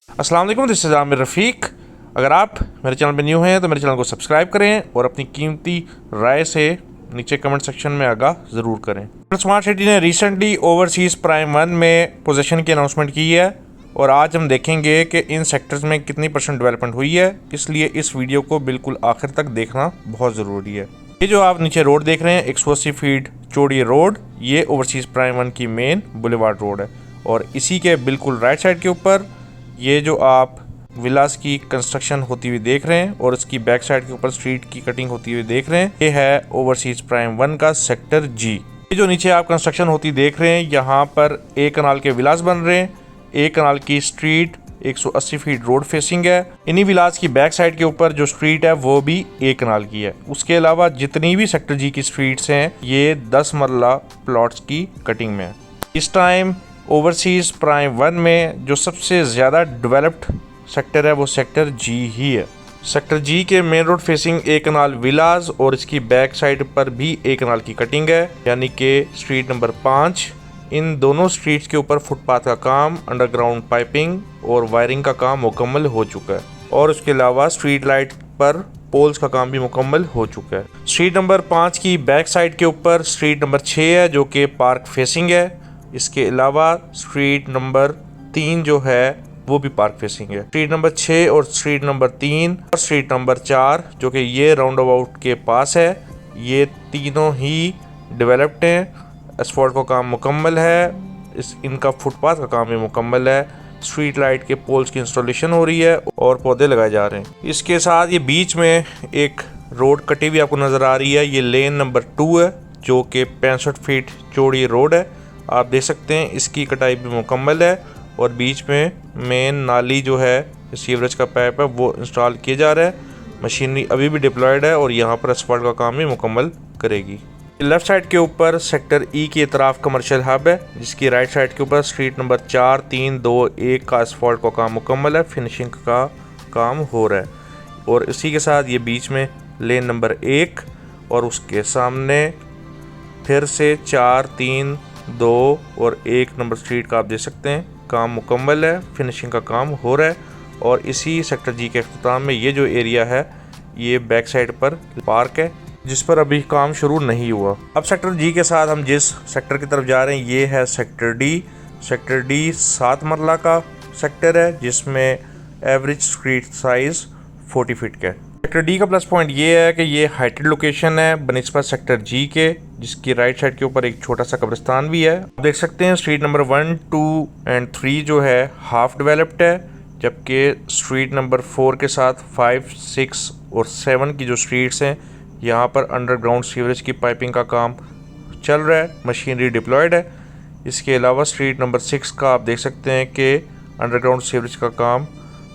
अस्सलाम वालेकुम, this is Aamir रफ़ीक। अगर आप मेरे चैनल पे न्यू हैं तो मेरे चैनल को सब्सक्राइब करें और अपनी कीमती राय से नीचे कमेंट सेक्शन में आगाह ज़रूर करें। स्मार्ट सिटी ने रिसेंटली ओवरसीज़ प्राइम 1 में पोजीशन की अनाउंसमेंट की है और आज हम देखेंगे कि इन सेक्टर्स में कितनी % डेवलपमेंट हुई है। इसलिए इस वीडियो को बिल्कुल आखिर तक देखना बहुत ज़रूरी है। ये जो आप नीचे रोड देख रहे हैं 180 फीट चौड़ी रोड, ये ओवरसीज़ प्राइम 1 की मेन बुलेवार्ड रोड है और इसी के बिल्कुल राइट साइड के ऊपर ये जो आप विलास की कंस्ट्रक्शन होती हुई देख रहे हैं और इसकी बैक साइड के ऊपर स्ट्रीट की कटिंग होती हुई देख रहे हैं, ये है ओवरसीज़ प्राइम 1 का सेक्टर जी। ये जो नीचे आप कंस्ट्रक्शन होती देख रहे हैं, यहाँ पर एक कनाल के विलास बन रहे हैं। एक कनाल की स्ट्रीट 180 फीट रोड फेसिंग है। इन्हीं विलास की बैक साइड के ऊपर जो स्ट्रीट है वो भी एक कनाल की है। उसके अलावा जितनी भी सेक्टर जी की स्ट्रीट्स हैं ये 10 मरला प्लॉट्स की कटिंग में है। इस टाइम ओवरसीज़ प्राइम 1 में जो सबसे ज़्यादा डेवलप्ड सेक्टर है वो सेक्टर जी ही है। सेक्टर जी के मेन रोड फेसिंग एक कनाल विलास और इसकी बैक साइड पर भी एक कनाल की कटिंग है, यानी कि स्ट्रीट नंबर 5। इन दोनों स्ट्रीट्स के ऊपर फुटपाथ का काम, अंडरग्राउंड पाइपिंग और वायरिंग का काम मुकम्मल हो चुका है और उसके अलावा स्ट्रीट लाइट पर पोल्स का काम भी मुकम्मल हो चुका है। स्ट्रीट नंबर 5 की बैक साइड के ऊपर स्ट्रीट नंबर 6 है जो कि पार्क फेसिंग है। इसके अलावा स्ट्रीट नंबर 3 जो है वो भी पार्क फेसिंग है। स्ट्रीट नंबर 6 और स्ट्रीट नंबर 3 और स्ट्रीट नंबर 4 जो कि ये राउंड अबाउट के पास है, ये तीनों ही डेवलप्ड हैं। एसफॉल्ट का काम मुकम्मल है, इनका फुटपाथ का काम भी मुकम्मल है। स्ट्रीट लाइट के पोल्स की इंस्टॉलेशन हो रही है और पौधे लगाए जा रहे हैं। इसके साथ ये बीच में एक रोड कटी हुई आपको नज़र आ रही है। ये लेन नंबर 2 है जो कि 65 फीट चौड़ी रोड है। आप देख सकते हैं इसकी कटाई भी मुकम्मल है और बीच में मेन नाली जो है सीवरेज का पाइप है वो इंस्टॉल किया जा रहा है। मशीनरी अभी भी डिप्लॉयड है और यहाँ पर एसफॉल्ट का काम भी मुकम्मल करेगी। लेफ्ट साइड के ऊपर सेक्टर ई की तरफ कमर्शियल हब है जिसकी राइट साइड के ऊपर स्ट्रीट नंबर 4, 3, 2, 1 का एसफॉल्ट का काम मुकम्मल है। फिनिशिंग का काम हो रहा है और इसी के साथ ये बीच में लेन नंबर 1 और उसके सामने फिर से 4, 3, 2 और 1 नंबर स्ट्रीट का आप देख सकते हैं काम मुकम्मल है। फिनिशिंग का काम हो रहा है और इसी सेक्टर जी के अख्ताम में ये जो एरिया है ये बैक साइड पर पार्क है जिस पर अभी काम शुरू नहीं हुआ। अब सेक्टर जी के साथ हम जिस सेक्टर की तरफ जा रहे हैं ये है सेक्टर डी। सेक्टर डी 7 मरला का सेक्टर है जिसमें एवरेज स्ट्रीट साइज़ 40 फीट का है। सेक्टर डी का प्लस पॉइंट ये है कि ये हाइटेड लोकेशन है बनिस्बत सेक्टर जी के, जिसकी राइट साइड के ऊपर एक छोटा सा कब्रिस्तान भी है। आप देख सकते हैं स्ट्रीट नंबर 1, 2 एंड 3 जो है हाफ डेवलप्ड है, जबकि स्ट्रीट नंबर 4 के साथ 5, 6 और 7 की जो स्ट्रीट्स हैं यहाँ पर अंडरग्राउंड सीवरेज की पाइपिंग का काम चल रहा है, मशीनरी डिप्लॉयड है। इसके अलावा स्ट्रीट नंबर 6 का आप देख सकते हैं कि अंडरग्राउंड सीवरेज का काम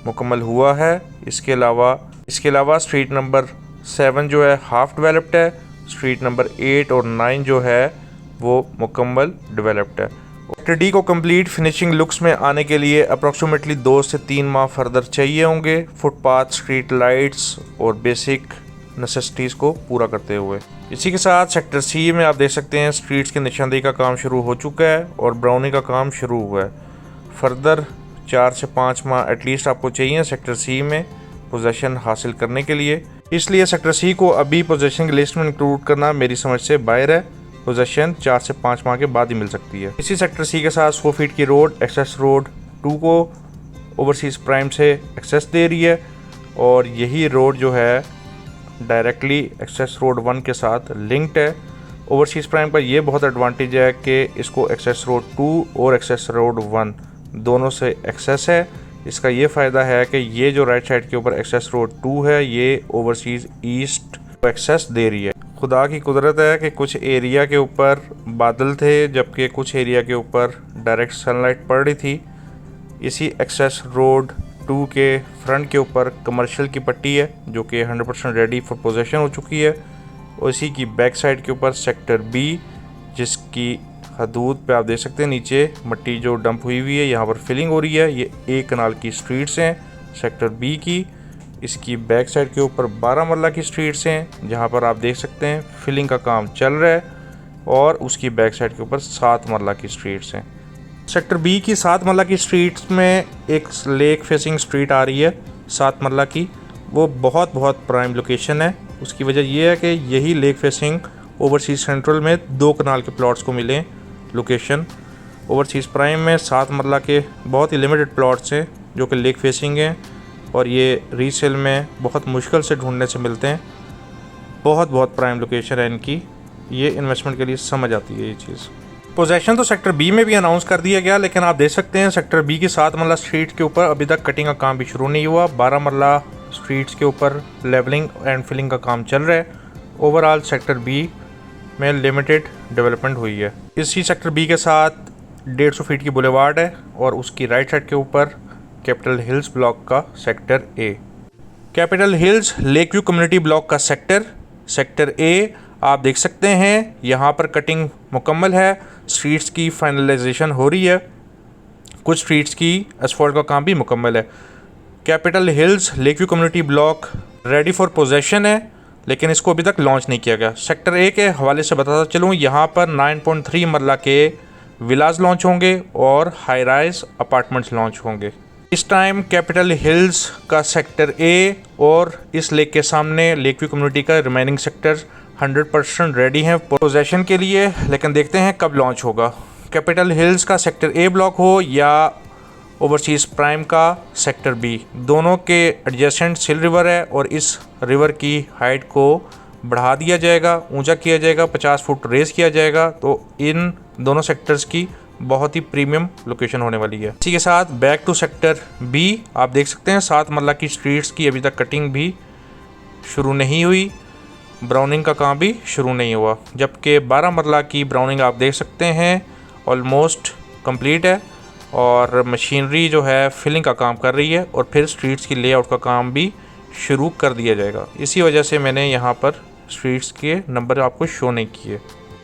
मुकम्मल हुआ है। इसके अलावा स्ट्रीट नंबर 7 जो है हाफ डेवलप्ड है। स्ट्रीट नंबर 8 और 9 जो है वो मुकम्मल डेवलप्ड है। सेक्टर डी को कंप्लीट फिनिशिंग लुक्स में आने के लिए अप्रॉक्सीमेटली 2 से 3 माह फर्दर चाहिए होंगे, फुटपाथ, स्ट्रीट लाइट्स और बेसिक नेसेसिटीज़ को पूरा करते हुए। इसी के साथ सेक्टर सी में आप देख सकते हैं स्ट्रीट्स की निशानदेही का काम शुरू हो चुका है और ब्राउनिंग का काम शुरू हुआ है। फर्दर 4 से 5 माह एटलीस्ट आपको चाहिए सेक्टर सी में पोजीशन हासिल करने के लिए। इसलिए सेक्टर सी को अभी पोजीशन की लिस्ट में इंक्लूड करना मेरी समझ से बाहर है। पोजीशन 4 से 5 माह के बाद ही मिल सकती है। इसी सेक्टर सी के साथ 100 फीट की रोड एक्सेस रोड 2 को ओवरसीज़ प्राइम से एक्सेस दे रही है और यही रोड जो है डायरेक्टली एक्सेस रोड 1 के साथ लिंक्ड है। ओवरसीज़ प्राइम का ये बहुत एडवांटेज है कि इसको एक्सेस रोड 2 और एक्सेस रोड 1 दोनों से एक्सेस है। इसका ये फ़ायदा है कि ये जो राइट साइड के ऊपर एक्सेस रोड 2 है ये ओवरसीज़ ईस्ट को एक्सेस दे रही है। खुदा की कुदरत है कि कुछ एरिया के ऊपर बादल थे जबकि कुछ एरिया के ऊपर डायरेक्ट सनलाइट पड़ रही थी। इसी एक्सेस रोड 2 के फ्रंट के ऊपर कमर्शियल की पट्टी है जो कि 100% रेडी फॉर पोजीशन हो चुकी है और इसी की बैक साइड के ऊपर सेक्टर बी जिसकी हदूद पे आप देख सकते हैं नीचे मिट्टी जो डंप हुई हुई है यहाँ पर फिलिंग हो रही है। ये एक कनाल की स्ट्रीट्स हैं सेक्टर बी की। इसकी बैक साइड के ऊपर 12 मरला की स्ट्रीट्स हैं जहाँ पर आप देख सकते हैं फिलिंग का काम चल रहा है और उसकी बैक साइड के ऊपर 7 मरला की स्ट्रीट्स हैं। सेक्टर बी की 7 मरला की स्ट्रीट्स में एक लेक फेसिंग स्ट्रीट आ रही है 7 मरला की, वो बहुत प्राइम लोकेशन है। उसकी वजह ये है कि यही लेक फेसिंग ओवरसीज सेंट्रल में 2 कनाल के प्लॉट्स को मिले लोकेशन। ओवरसीज प्राइम में 7 मरला के बहुत ही लिमिटेड प्लॉट्स हैं जो कि लेक फेसिंग हैं और ये रीसेल में बहुत मुश्किल से ढूंढने से मिलते हैं। बहुत प्राइम लोकेशन है इनकी, ये इन्वेस्टमेंट के लिए समझ आती है ये चीज़। पोजेशन तो सेक्टर बी में भी अनाउंस कर दिया गया, लेकिन आप देख सकते हैं सेक्टर बी की 7 मरला स्ट्रीट के ऊपर अभी तक कटिंग का काम भी शुरू नहीं हुआ। 12 मरला स्ट्रीट्स के ऊपर लेवलिंग एंड फिलिंग का काम चल रहा है। ओवरऑल सेक्टर बी में लिमिटेड डेवलपमेंट हुई है। इसी सेक्टर बी के साथ 150 फीट की बुलेवार्ड है और उसकी राइट साइड के ऊपर कैपिटल हिल्स ब्लॉक का sector A. Capital hills lake view community block का सेक्टर ए आप देख सकते हैं, यहाँ पर कटिंग मुकम्मल है। स्ट्रीट्स की फाइनलाइजेशन हो रही है, कुछ स्ट्रीट्स की एसफॉल्ट का काम भी मुकम्मल है। Capital hills lake view community block ready for possession है, लेकिन इसको अभी तक लॉन्च नहीं किया गया। सेक्टर ए के हवाले से बताता चलूँ, यहाँ पर 9.3 मरला के विलाज लॉन्च होंगे और हाई राइज अपार्टमेंट्स लॉन्च होंगे। इस टाइम कैपिटल हिल्स का सेक्टर ए और इस लेक के सामने लेक व्यू कम्युनिटी का रिमेनिंग सेक्टर्स 100% रेडी हैं पोजेशन के लिए, लेकिन देखते हैं कब लॉन्च होगा। कैपिटल हिल्स का सेक्टर ए ब्लॉक हो या ओवरसीज प्राइम का सेक्टर बी, दोनों के एडजेसेंट सिल रिवर है और इस रिवर की हाइट को बढ़ा दिया जाएगा, ऊंचा किया जाएगा, 50 फुट रेज किया जाएगा। तो इन दोनों सेक्टर्स की बहुत ही प्रीमियम लोकेशन होने वाली है। इसी के साथ बैक टू सेक्टर बी, आप देख सकते हैं 7 मरला की स्ट्रीट्स की अभी तक कटिंग भी शुरू नहीं हुई, ब्राउनिंग का काम भी शुरू नहीं हुआ, जबकि 12 मरला की ब्राउनिंग आप देख सकते हैं ऑलमोस्ट कंप्लीट है और मशीनरी जो है फिलिंग का काम कर रही है और फिर स्ट्रीट्स की लेआउट का काम भी शुरू कर दिया जाएगा। इसी वजह से मैंने यहाँ पर स्ट्रीट्स के नंबर आपको शो नहीं किए।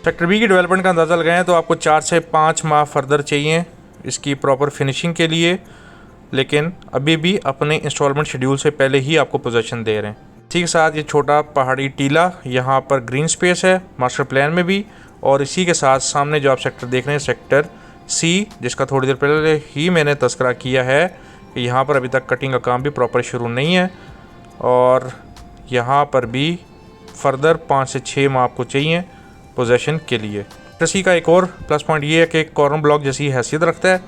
सेक्टर बी की डेवलपमेंट का अंदाज़ा लगाएं तो आपको 4 से 5 माह फर्दर चाहिए इसकी प्रॉपर फिनिशिंग के लिए, लेकिन अभी भी अपने इंस्टॉलमेंट शेड्यूल से पहले ही आपको पोजीशन दे रहे हैं। इसी के साथ ये छोटा पहाड़ी टीला, यहाँ पर ग्रीन स्पेस है मास्टर प्लान में भी, और इसी के साथ सामने जो आप सेक्टर देख रहे हैं सेक्टर सी, जिसका थोड़ी देर पहले ही मैंने तस्करा किया है कि यहाँ पर अभी तक कटिंग का काम भी प्रॉपर शुरू नहीं है और यहाँ पर भी फर्दर 5 से 6 माह आपको चाहिए पोजेशन के लिए। सेक्टर सी का एक और प्लस पॉइंट ये है कि कॉर्नर ब्लॉक जैसी हैसियत रखता है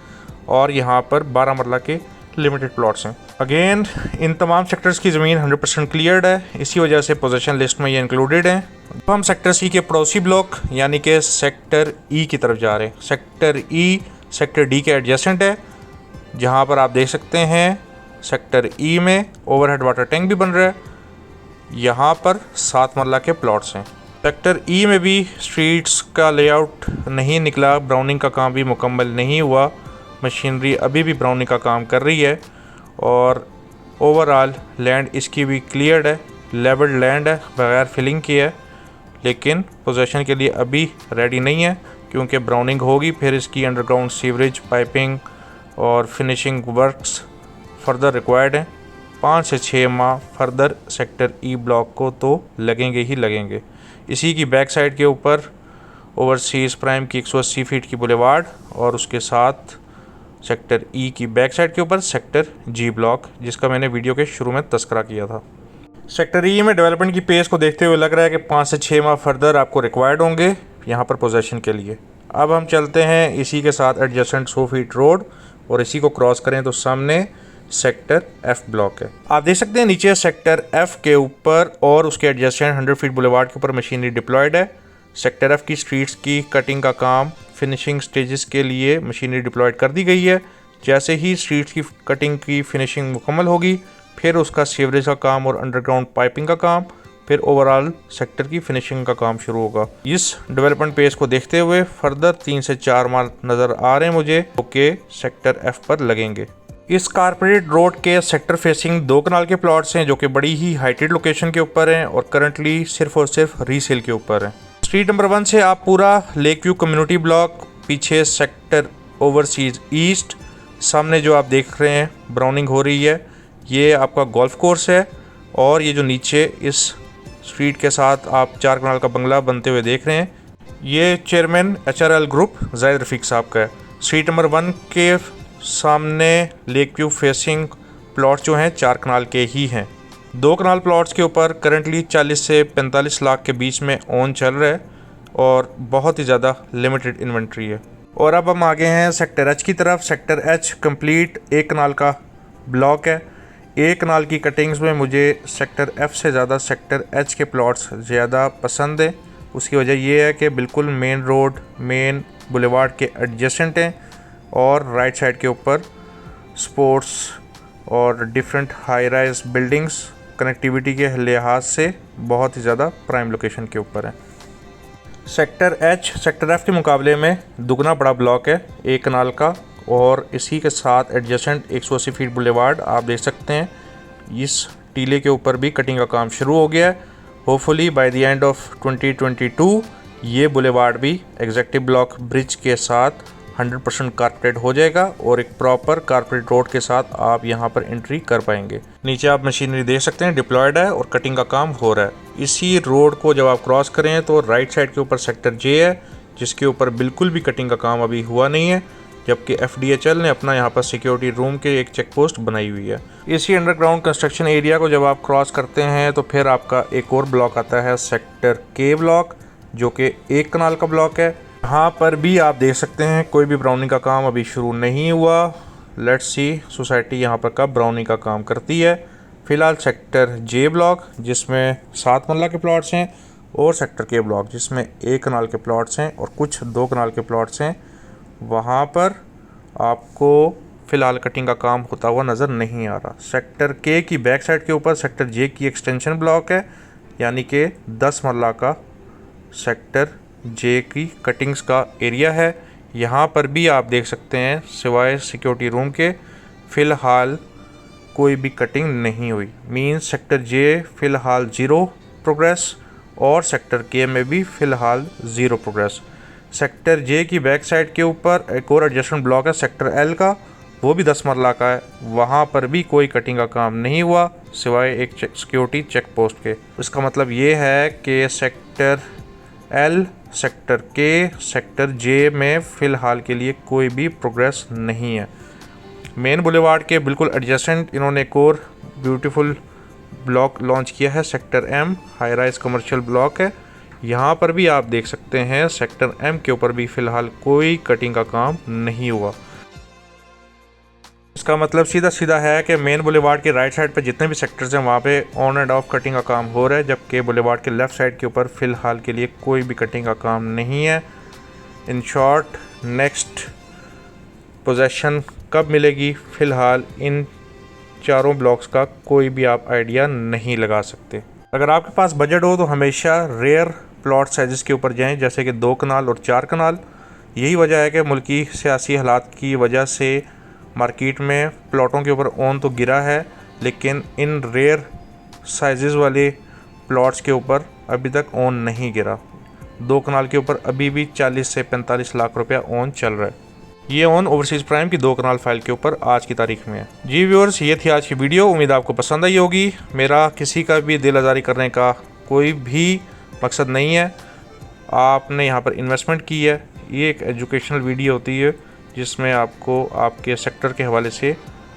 और यहाँ पर 12 मरला के लिमिटेड प्लॉट्स हैं। अगेन इन तमाम सेक्टर्स की ज़मीन 100% क्लियर्ड है, इसी वजह से पोजीशन लिस्ट में ये इंक्लूडेड हैं। अब हम सेक्टर सी के पड़ोसी ब्लॉक यानी कि सेक्टर ई की तरफ जा रहे हैं। सेक्टर ई सेक्टर डी के एडजेसेंट है, जहाँ पर आप देख सकते हैं सेक्टर ई में ओवरहेड वाटर टैंक भी बन रहा है। यहाँ पर 7 मरला के प्लॉट्स हैं। सेक्टर ई में भी स्ट्रीट्स का लेआउट नहीं निकला, ब्राउनिंग का काम भी मुकम्मल नहीं हुआ, मशीनरी अभी भी ब्राउनिंग का काम कर रही है और ओवरऑल लैंड इसकी भी क्लियर्ड है, लेवल्ड लैंड है, बगैर फिलिंग की है, लेकिन पोजीशन के लिए अभी रेडी नहीं है क्योंकि ब्राउनिंग होगी, फिर इसकी अंडरग्राउंड सीवरेज पाइपिंग और फिनिशिंग वर्क्स फर्दर रिक्वायर्ड हैं। 5 से 6 माह फर्दर सेक्टर ई ब्लॉक को तो लगेंगे ही लगेंगे। इसी की बैक साइड के ऊपर ओवरसीज प्राइम की 180 फीट की बुलेवार्ड और उसके साथ सेक्टर ई की बैक साइड के ऊपर सेक्टर जी ब्लॉक, जिसका मैंने वीडियो के शुरू में तस्करा किया था। सेक्टर ई में डेवलपमेंट की पेस को देखते हुए लग रहा है कि 5 से 6 माह फर्दर आपको रिक्वायर्ड होंगे यहाँ पर पोजीशन के लिए। अब हम चलते हैं इसी के साथ एडजेसेंट 100 फीट रोड और इसी को क्रॉस करें तो सामने सेक्टर एफ ब्लॉक है। आप देख सकते हैं नीचे सेक्टर एफ के ऊपर और उसके एडजेसेंट 100 फीट बुलेवार्ड के ऊपर मशीनरी डिप्लॉयड है। सेक्टर एफ की स्ट्रीट्स की कटिंग का काम फिनिशिंग स्टेजेस के लिए मशीनरी डिप्लॉयड कर दी गई है। जैसे ही स्ट्रीट्स की कटिंग की फिनिशिंग मुकम्मल होगी, फिर उसका सीवरेज का काम और अंडरग्राउंड पाइपिंग का काम, फिर ओवरऑल सेक्टर की फिनिशिंग का काम शुरू होगा। इस डेवलपमेंट पेज को देखते हुए फर्दर 3 से 4 माह नज़र आ रहे हैं मुझे, ओके सेक्टर एफ पर लगेंगे। इस कारपोरेट रोड के सेक्टर फेसिंग 2 कनाल के प्लॉट्स हैं जो कि बड़ी ही हाइटेड लोकेशन के ऊपर हैं और करंटली सिर्फ और सिर्फ रीसेल के ऊपर हैं। स्ट्रीट नंबर 1 से आप पूरा लेक व्यू कम्युनिटी ब्लॉक, पीछे सेक्टर ओवरसीज ईस्ट, सामने जो आप देख रहे हैं ब्राउनिंग हो रही है, ये आपका गोल्फ कोर्स है और ये जो नीचे इस स्ट्रीट के साथ आप 4 कनाल का बंगला बनते हुए देख रहे हैं, ये चेयरमैन HRL ग्रुप जाहिद रफ़ीक साहब का है। स्ट्रीट नंबर 1 के सामने लेक व्यू फेसिंग प्लॉट जो हैं 4 कनाल के ही हैं। 2 कनाल प्लॉट्स के ऊपर करंटली 40 से 45 लाख के बीच में ओन चल रहा है और बहुत ही ज़्यादा लिमिटेड इन्वेंट्री है। और अब हम आगे हैं सेक्टर एच की तरफ। सेक्टर एच कंप्लीट 1 कनाल का ब्लॉक है। 1 कनाल की कटिंग्स में मुझे सेक्टर एफ से ज़्यादा सेक्टर एच के प्लॉट्स ज़्यादा पसंद है। उसकी वजह यह है कि बिल्कुल मेन रोड, मेन बुलेवार्ड के एडजेसेंट हैं और राइट साइड के ऊपर स्पोर्ट्स और different high rise buildings connectivity के लिहाज से बहुत ही ज़्यादा प्राइम लोकेशन के ऊपर है। सेक्टर एच सेक्टर एफ के मुकाबले में दुगना बड़ा ब्लॉक है 1 कनाल का और इसी के साथ एडजेसेंट 180 फीट बुलेवार्ड आप देख सकते हैं। इस टीले के ऊपर भी कटिंग का काम शुरू हो गया है। Hopefully by the end of 2022 ये बुलेवार्ड भी एग्जेक्टिव ब्लॉक ब्रिज के साथ 100% कारपेटेड हो जाएगा और एक प्रॉपर कारपेट रोड के साथ आप यहाँ पर एंट्री कर पाएंगे। नीचे आप मशीनरी देख सकते हैं, डिप्लॉयड है और कटिंग का काम हो रहा है। इसी रोड को जब आप क्रॉस करें तो राइट साइड के ऊपर सेक्टर जे है जिसके ऊपर बिल्कुल भी कटिंग का काम अभी हुआ नहीं है, जबकि FDHL ने अपना यहाँ पर सिक्योरिटी रूम के एक चेक पोस्ट बनाई हुई है। इसी अंडरग्राउंड कंस्ट्रक्शन एरिया को जब आप क्रॉस करते हैं तो फिर आपका एक और ब्लॉक आता है सेक्टर के ब्लॉक, जो कि 1 कनाल का ब्लॉक है। यहाँ पर भी आप देख सकते हैं कोई भी ब्राउनिंग का काम अभी शुरू नहीं हुआ। लेट्स सी सोसाइटी यहाँ पर कब ब्राउनिंग का काम करती है। फ़िलहाल सेक्टर जे ब्लॉक जिसमें 7 मरला के प्लॉट्स हैं और सेक्टर के ब्लॉक जिसमें 1 कनाल के प्लॉट्स हैं और कुछ 2 कनाल के प्लॉट्स हैं, वहाँ पर आपको फ़िलहाल कटिंग का काम होता हुआ नज़र नहीं आ रहा। सेक्टर के की बैक साइड के ऊपर सेक्टर जे की एक्सटेंशन ब्लॉक है, यानी कि 10 मरला का सेक्टर जे की कटिंग्स का एरिया है। यहाँ पर भी आप देख सकते हैं सिवाय सिक्योरिटी रूम के फ़िलहाल कोई भी कटिंग नहीं हुई। मीन्स सेक्टर जे फ़िलहाल 0 प्रोग्रेस और सेक्टर के में भी फ़िलहाल 0 प्रोग्रेस। सेक्टर जे की बैक साइड के ऊपर एक और एडजस्टमेंट ब्लॉक है सेक्टर एल का, वो भी 10 मरला का है। वहाँ पर भी कोई कटिंग का काम नहीं हुआ सिवाय एक सिक्योरिटी चेक पोस्ट के। इसका मतलब ये है कि सेक्टर एल, सेक्टर के, सेक्टर जे में फ़िलहाल के लिए कोई भी प्रोग्रेस नहीं है। मेन बुलेवार्ड के बिल्कुल एडजेसेंट इन्होंने एक और ब्यूटीफुल ब्लॉक लॉन्च किया है sector M, high rise commercial block है। यहाँ पर भी आप देख सकते हैं सेक्टर एम के ऊपर भी फ़िलहाल कोई कटिंग का काम नहीं हुआ। इसका मतलब सीधा सीधा है कि मेन बुलेवार्ड के राइट साइड पे जितने भी सेक्टर्स हैं वहाँ पे ऑन एंड ऑफ कटिंग का काम हो रहा है, जबकि बुलेवार्ड के लेफ़्ट साइड के ऊपर फ़िलहाल के लिए कोई भी कटिंग का काम नहीं है। इन शॉर्ट नेक्स्ट पोजेशन कब मिलेगी फ़िलहाल इन चारों ब्लॉक्स का कोई भी आप आइडिया नहीं लगा सकते। अगर आपके पास बजट हो तो हमेशा रेयर प्लॉट साइज़ के ऊपर जाएं, जैसे कि 2 कनाल और 4 कनाल। यही वजह है कि मुल्की सियासी हालात की वजह से मार्केट में प्लॉटों के ऊपर ओन तो गिरा है, लेकिन इन रेयर साइज़ वाले प्लॉट्स के ऊपर अभी तक ओन नहीं गिरा। 2 कनाल के ऊपर अभी भी 40 से 45 लाख रुपया ओन चल रहा है। ये ओन ओवरसीज़ प्राइम की 2 कनाल फाइल के ऊपर आज की तारीख में है। जी व्यूअर्स, ये थी आज की वीडियो। उम्मीद आपको पसंद आई होगी। मेरा किसी का भी दिल आज़ारी करने का कोई भी मकसद नहीं है। आपने यहाँ पर इन्वेस्टमेंट की है। ये एक एजुकेशनल वीडियो होती है जिसमें आपको आपके सेक्टर के हवाले से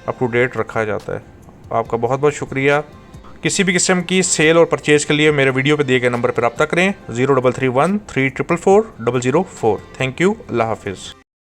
अप टू डेट रखा जाता है। आपका बहुत बहुत शुक्रिया। किसी भी किस्म की सेल और परचेज़ के लिए मेरे वीडियो पे दिए गए नंबर पर रब्ता करें 0331 344 004। Thank you. अल्लाह हाफिज़।